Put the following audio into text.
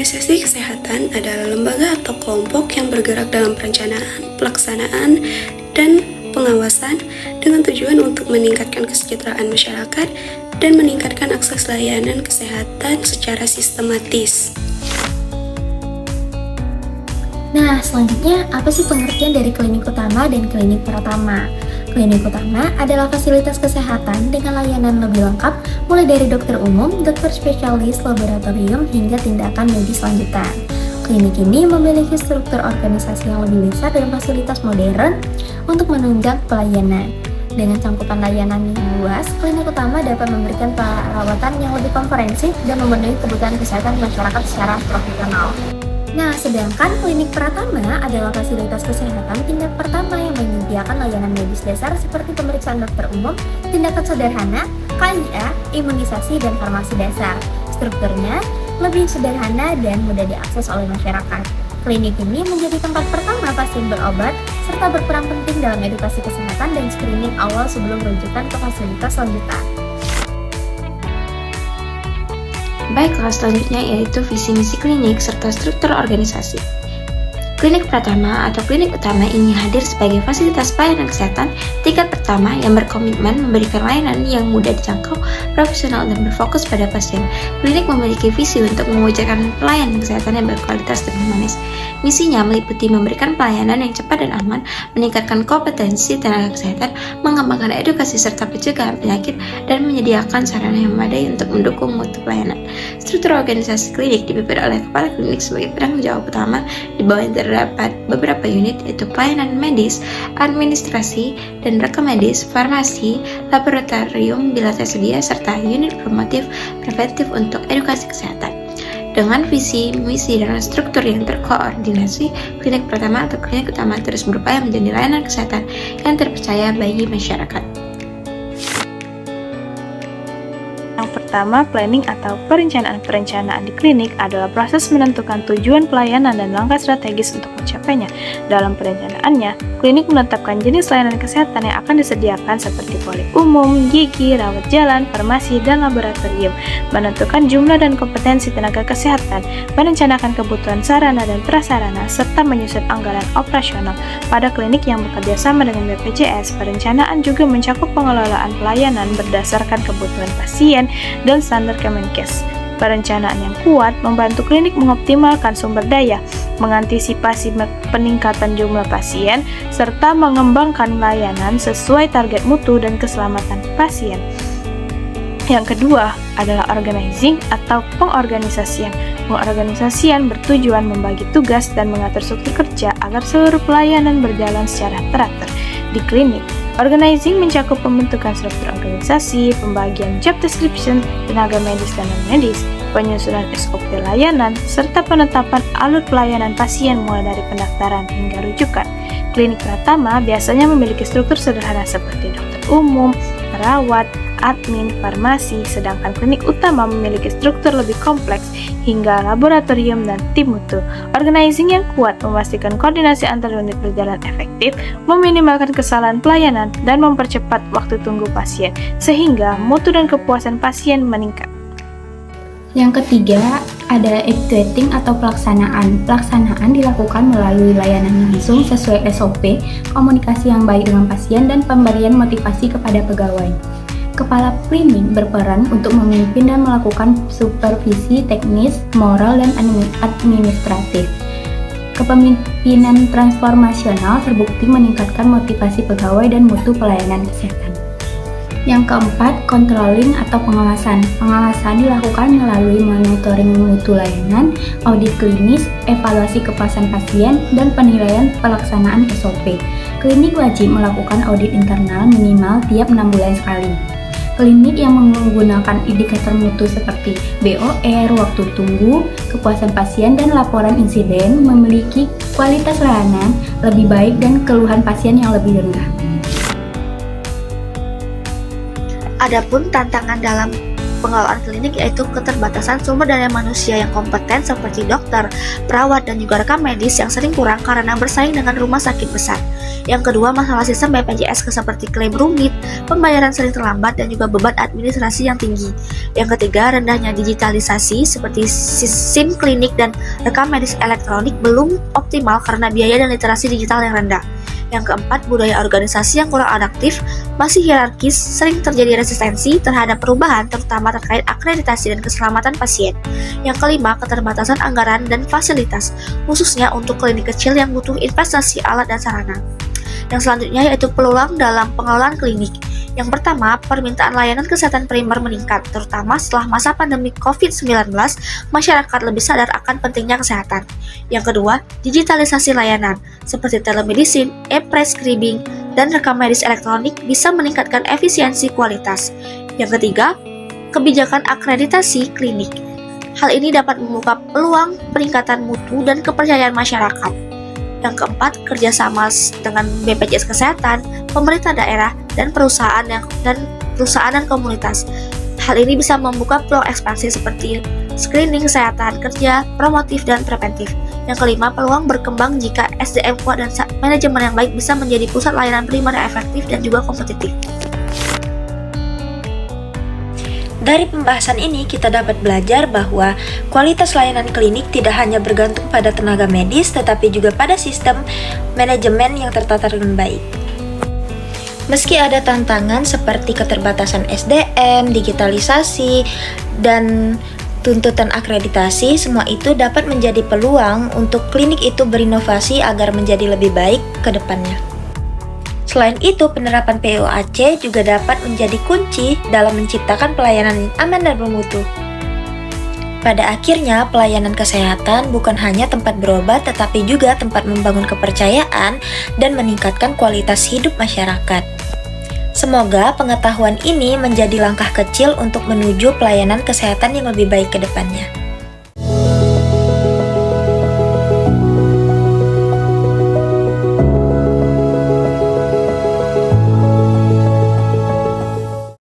Organisasi kesehatan adalah lembaga atau kelompok yang bergerak dalam perencanaan, pelaksanaan, dan pengawasan dengan tujuan untuk meningkatkan kesejahteraan masyarakat dan meningkatkan akses layanan kesehatan secara sistematis. Nah, selanjutnya apa sih pengertian dari klinik utama dan klinik pratama? Klinik utama adalah fasilitas kesehatan dengan layanan lebih lengkap mulai dari dokter umum, dokter spesialis, laboratorium, hingga tindakan medis lanjutan. Klinik ini memiliki struktur organisasi yang lebih besar dan fasilitas modern untuk menunjang pelayanan. Dengan cakupan layanan yang luas, klinik utama dapat memberikan perawatan yang lebih komprehensif dan memenuhi kebutuhan kesehatan masyarakat secara profesional. Nah, sedangkan klinik pratama adalah fasilitas kesehatan tingkat pertama yang menyediakan layanan medis dasar seperti pemeriksaan dokter umum, tindakan sederhana, KIA, imunisasi, dan farmasi dasar. Strukturnya lebih sederhana dan mudah diakses oleh masyarakat. Klinik ini menjadi tempat pertama pasien berobat, serta berperan penting dalam edukasi kesehatan dan screening awal sebelum rujukan ke fasilitas lanjutan. Baiklah, selanjutnya yaitu visi misi klinik serta struktur organisasi. Klinik pratama atau klinik utama ini hadir sebagai fasilitas pelayanan kesehatan tingkat pertama yang berkomitmen memberikan layanan yang mudah dijangkau, profesional, dan berfokus pada pasien. Klinik memiliki visi untuk mewujudkan pelayanan kesehatan yang berkualitas dan humanis. Misinya meliputi memberikan pelayanan yang cepat dan aman, meningkatkan kompetensi tenaga kesehatan, mengembangkan edukasi serta pencegahan penyakit, dan menyediakan sarana yang memadai untuk mendukung mutu pelayanan. Struktur organisasi klinik dipimpin oleh kepala klinik sebagai penanggung jawab utama, di bawahnya terdapat beberapa unit yaitu pelayanan medis, administrasi, dan rekam medis, farmasi, laboratorium bila tersedia, serta unit promotif preventif untuk edukasi kesehatan. Dengan visi, misi, dan struktur yang terkoordinasi, klinik pertama atau klinik utama terus berupaya menjadi layanan kesehatan yang terpercaya bagi masyarakat. Yang pertama, planning atau perencanaan di klinik adalah proses menentukan tujuan pelayanan dan langkah strategis untuk mencapainya. Dalam perencanaannya, klinik menetapkan jenis layanan kesehatan yang akan disediakan seperti poli umum, gigi, rawat jalan, farmasi, dan laboratorium, menentukan jumlah dan kompetensi tenaga kesehatan, merencanakan kebutuhan sarana dan prasarana, serta menyusun anggaran operasional. Pada klinik yang bekerja sama dengan BPJS, perencanaan juga mencakup pengelolaan pelayanan berdasarkan kebutuhan pasien dan standar Kemenkes. Perencanaan yang kuat membantu klinik mengoptimalkan sumber daya, mengantisipasi peningkatan jumlah pasien, serta mengembangkan layanan sesuai target mutu dan keselamatan pasien. Yang kedua adalah organizing atau pengorganisasian. Pengorganisasian bertujuan membagi tugas dan mengatur struktur kerja agar seluruh pelayanan berjalan secara teratur. Di klinik, organizing mencakup pembentukan struktur organisasi, pembagian job description, tenaga medis dan non-medis, penyusunan SOP layanan, serta penetapan alur pelayanan pasien mulai dari pendaftaran hingga rujukan. Klinik pratama biasanya memiliki struktur sederhana seperti dokter umum, perawat, admin, farmasi, sedangkan klinik utama memiliki struktur lebih kompleks hingga laboratorium dan tim mutu. Organizing yang kuat memastikan koordinasi antar unit berjalan efektif, meminimalkan kesalahan pelayanan, dan mempercepat waktu tunggu pasien, sehingga mutu dan kepuasan pasien meningkat. Yang ketiga, ada evaluating atau pelaksanaan. Pelaksanaan dilakukan melalui layanan langsung sesuai SOP, komunikasi yang baik dengan pasien, dan pemberian motivasi kepada pegawai. Kepala klinik berperan untuk memimpin dan melakukan supervisi teknis, moral, dan administratif. Kepemimpinan transformasional terbukti meningkatkan motivasi pegawai dan mutu pelayanan kesehatan. Yang keempat, controlling atau pengawasan. Pengawasan dilakukan melalui monitoring mutu layanan, audit klinis, evaluasi kepuasan pasien, dan penilaian pelaksanaan SOP. Klinik wajib melakukan audit internal minimal tiap 6 bulan sekali. Klinik yang menggunakan indikator mutu seperti BOR, waktu tunggu, kepuasan pasien, dan laporan insiden memiliki kualitas layanan lebih baik dan keluhan pasien yang lebih rendah. Adapun tantangan dalam pengelolaan klinik yaitu keterbatasan sumber daya manusia yang kompeten seperti dokter, perawat, dan juga rekam medis yang sering kurang karena bersaing dengan rumah sakit besar. Yang kedua, masalah sistem BPJS seperti klaim rumit, pembayaran sering terlambat, dan juga beban administrasi yang tinggi. Yang ketiga, rendahnya digitalisasi seperti SIM klinik dan rekam medis elektronik belum optimal karena biaya dan literasi digital yang rendah. Yang keempat, budaya organisasi yang kurang adaptif, masih hierarkis, sering terjadi resistensi terhadap perubahan terutama terkait akreditasi dan keselamatan pasien. Yang kelima, keterbatasan anggaran dan fasilitas, khususnya untuk klinik kecil yang butuh investasi alat dan sarana. Yang selanjutnya yaitu peluang dalam pengelolaan klinik. Yang pertama, permintaan layanan kesehatan primer meningkat, terutama setelah masa pandemi COVID-19, masyarakat lebih sadar akan pentingnya kesehatan. Yang kedua, digitalisasi layanan, seperti telemedicine, e-prescribing, dan rekam medis elektronik bisa meningkatkan efisiensi kualitas. Yang ketiga, kebijakan akreditasi klinik. Hal ini dapat membuka peluang peningkatan mutu dan kepercayaan masyarakat. Yang keempat, kerjasama dengan BPJS Kesehatan, pemerintah daerah, dan perusahaan dan komunitas. Hal ini bisa membuka peluang ekspansi seperti screening kesehatan kerja, promotif, dan preventif. Yang kelima, peluang berkembang jika SDM kuat dan manajemen yang baik bisa menjadi pusat layanan primer yang efektif dan juga kompetitif. Dari pembahasan ini kita dapat belajar bahwa kualitas layanan klinik tidak hanya bergantung pada tenaga medis tetapi juga pada sistem manajemen yang tertata dengan baik. Meski ada tantangan seperti keterbatasan SDM, digitalisasi, dan tuntutan akreditasi, semua itu dapat menjadi peluang untuk klinik itu berinovasi agar menjadi lebih baik ke depannya. Selain itu, penerapan POAC juga dapat menjadi kunci dalam menciptakan pelayanan yang aman dan bermutu. Pada akhirnya, pelayanan kesehatan bukan hanya tempat berobat, tetapi juga tempat membangun kepercayaan dan meningkatkan kualitas hidup masyarakat. Semoga pengetahuan ini menjadi langkah kecil untuk menuju pelayanan kesehatan yang lebih baik ke depannya.